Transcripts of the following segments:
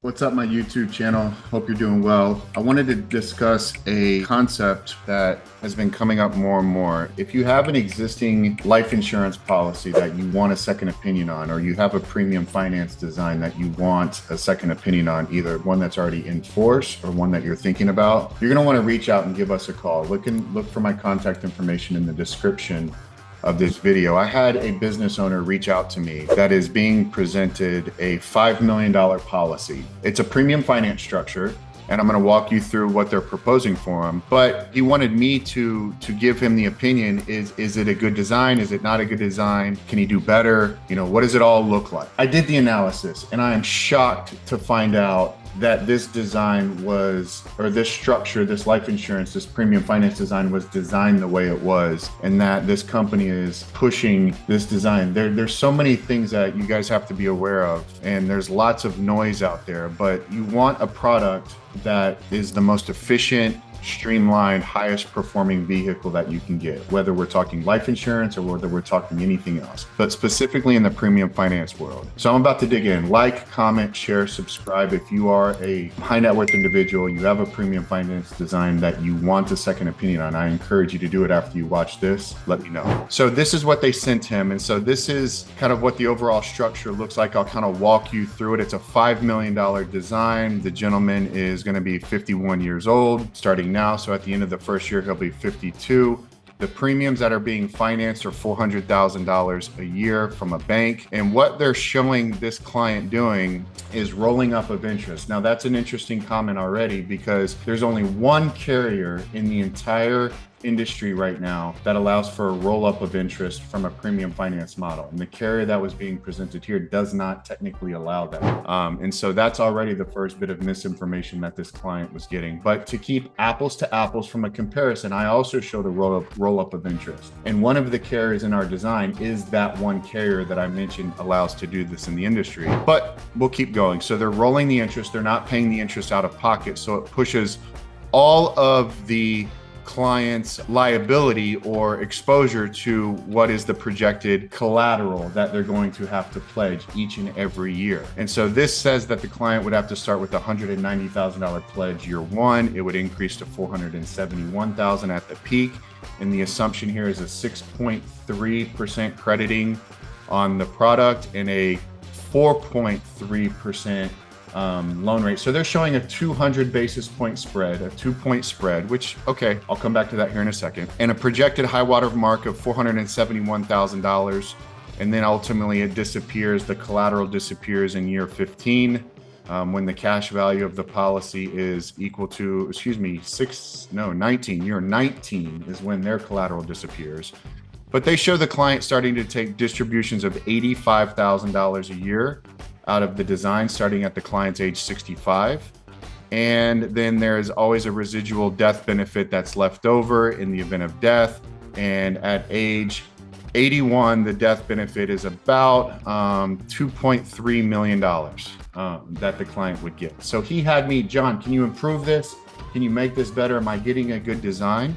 What's up, my YouTube channel? Hope you're doing well. I wanted to discuss a concept that has been coming up more and more. If you have an existing life insurance policy that you want a second opinion on, or you have a premium finance design that you want a second opinion on, either one that's already in force or one that you're thinking about, you're going to want to reach out and give us a call. Look for my contact information in the description of this video. I had a business owner reach out to me that is being presented a $5 million policy. It's a premium finance structure, and I'm going to walk you through what they're proposing for him. But he wanted me to give him the opinion. Is it a good design? Is it not a good design? Can he do better? What does it all look like? I did the analysis, and I am shocked to find out that this design was, or this structure, this life insurance, this premium finance design was designed the way it was, and that this company is pushing this design. There's so many things that you guys have to be aware of, and there's lots of noise out there, but you want a product that is the most efficient, streamlined, highest performing vehicle that you can get, whether we're talking life insurance or whether we're talking anything else, but specifically in the premium finance world. So I'm about to dig in. Like, comment, share, subscribe. If you are a high net worth individual, you have a premium finance design that you want a second opinion on, I encourage you to do it after you watch this. Let me know. So this is what they sent him. And so this is kind of what the overall structure looks like. I'll kind of walk you through it. It's a $5 million design. The gentleman is going to be 51 years old starting now. So at the end of the first year, he'll be 52. The premiums that are being financed are $400,000 a year from a bank. And what they're showing this client doing is rolling up of interest. Now, that's an interesting comment already, because there's only one carrier in the entire industry right now that allows for a roll up of interest from a premium finance model. And the carrier that was being presented here does not technically allow that. And so that's already the first bit of misinformation that this client was getting. But to keep apples to apples from a comparison, I also showed a roll up of interest. And one of the carriers in our design is that one carrier that I mentioned allows to do this in the industry. But we'll keep going. So they're rolling the interest. They're not paying the interest out of pocket. So it pushes all of the client's liability or exposure to what is the projected collateral that they're going to have to pledge each and every year. And so this says that the client would have to start with a $190,000 pledge year one. It would increase to $471,000 at the peak. And the assumption here is a 6.3% crediting on the product and a 4.3% loan rate. So they're showing a 200 basis point spread, a 2-point spread, which, okay, I'll come back to that here in a second, and a projected high water mark of $471,000. And then ultimately it disappears, the collateral disappears in year 15, when the cash value of the policy is equal to, 19. Year 19 is when their collateral disappears. But they show the client starting to take distributions of $85,000 a year out of the design, starting at the client's age 65. And then there's always a residual death benefit that's left over in the event of death. And at age 81, the death benefit is about $2.3 million that the client would get. So he had me, John, can you improve this? Can you make this better? Am I getting a good design?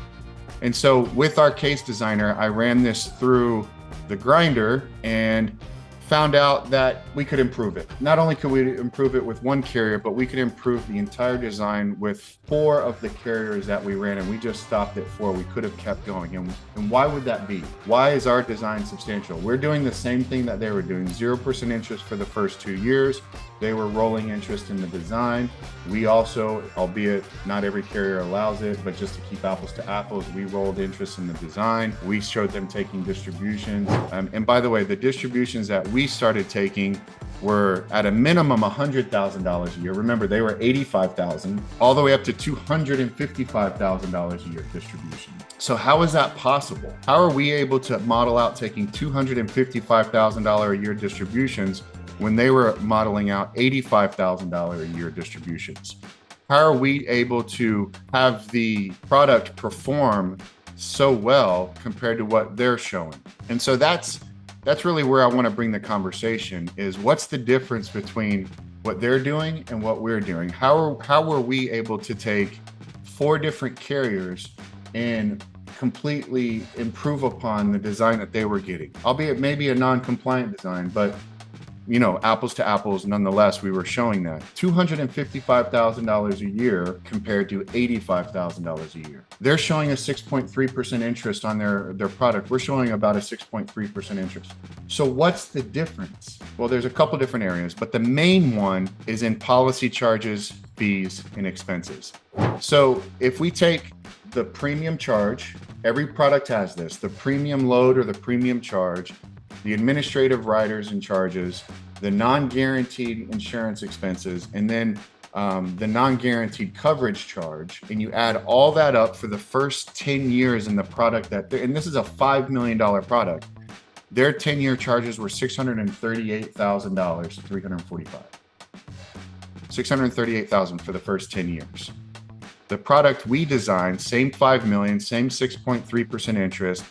And so with our case designer, I ran this through the grinder and found out that we could improve it. Not only could we improve it with one carrier, but we could improve the entire design with 4 of the carriers that we ran, and we just stopped at 4. We could have kept going. And why would that be? Why is our design substantial? We're doing the same thing that they were doing, 0% interest for the first 2 years. They were rolling interest in the design. We also, albeit not every carrier allows it, but just to keep apples to apples, we rolled interest in the design. We showed them taking distributions. And by the way, the distributions that we started taking were at a minimum $100,000 a year. Remember, they were $85,000 all the way up to $255,000 a year distribution. So how is that possible? How are we able to model out taking $255,000 a year distributions when they were modeling out $85,000 a year distributions? How are we able to have the product perform so well compared to what they're showing? And so that's really where I want to bring the conversation, is what's the difference between what they're doing and what we're doing? How were we able to take 4 different carriers and completely improve upon the design that they were getting, albeit maybe a non-compliant design, but apples to apples, nonetheless, we were showing that $255,000 a year compared to $85,000 a year. They're showing a 6.3% interest on their product. We're showing about a 6.3% interest. So what's the difference? Well, there's a couple different areas, but the main one is in policy charges, fees, and expenses. So if we take the premium charge, every product has this, the premium load or the premium charge, the administrative riders and charges, the non-guaranteed insurance expenses, and then the non-guaranteed coverage charge, and you add all that up for the first 10 years in the product and this is a $5 million product, their 10-year charges were $638,000, 345. $638,000 for the first 10 years. The product we designed, same 5 million, same 6.3% interest,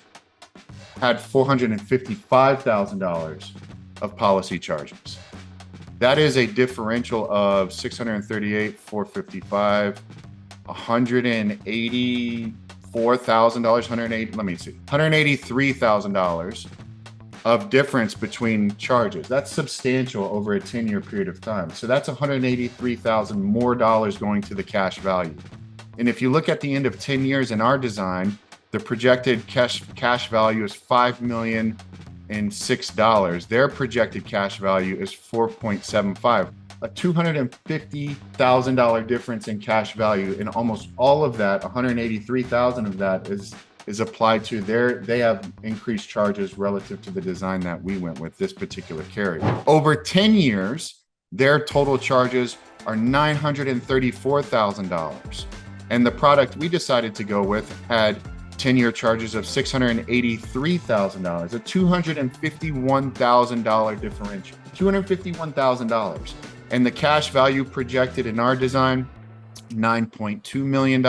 had $455,000 of policy charges. That is a differential of 638, 455, $184,000, $183,000 of difference between charges. That's substantial over a 10-year period of time. So that's $183,000 more dollars going to the cash value. And if you look at the end of 10 years in our design, the projected cash value is $5,006,000. Their projected cash value is 4.75. A $250,000 difference in cash value, and almost all of that, $183,000 of that is applied to they have increased charges relative to the design that we went with, this particular carrier. Over 10 years, their total charges are $934,000. And the product we decided to go with had 10-year charges of $683,000, a $251,000 differential, $251,000. And the cash value projected in our design, $9.2 million.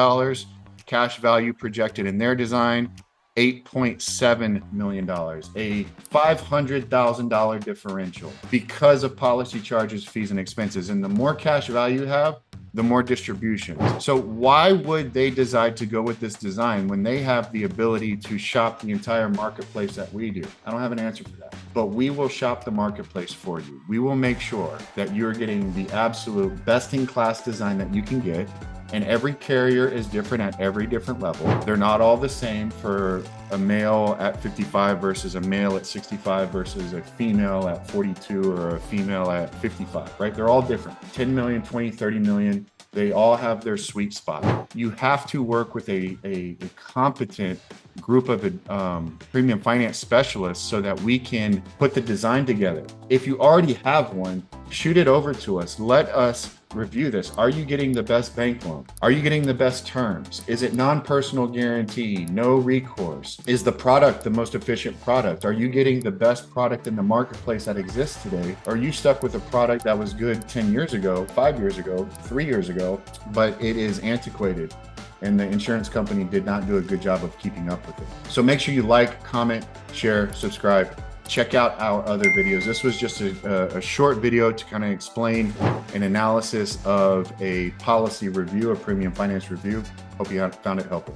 Cash value projected in their design, $8.7 million, a $500,000 differential because of policy charges, fees, and expenses. And the more cash value you have, the more distribution. So why would they decide to go with this design when they have the ability to shop the entire marketplace that we do? I don't have an answer for that, but we will shop the marketplace for you. We will make sure that you're getting the absolute best-in-class design that you can get. And every carrier is different at every different level. They're not all the same for a male at 55 versus a male at 65 versus a female at 42 or a female at 55, right? They're all different. 10 million, 20, 30 million. They all have their sweet spot. You have to work with a competent group of premium finance specialists so that we can put the design together. If you already have one, shoot it over to us. Let us review this. Are you getting the best bank loan? Are you getting the best terms? Is it non-personal guarantee, no recourse? Is the product the most efficient product? Are you getting the best product in the marketplace that exists today? Are you stuck with a product that was good 10 years ago, 5 years ago, 3 years ago, but it is antiquated and the insurance company did not do a good job of keeping up with it? So make sure you like, comment, share, subscribe. Check out our other videos. This was just a short video to kind of explain an analysis of a policy review, a premium finance review. Hope you found it helpful.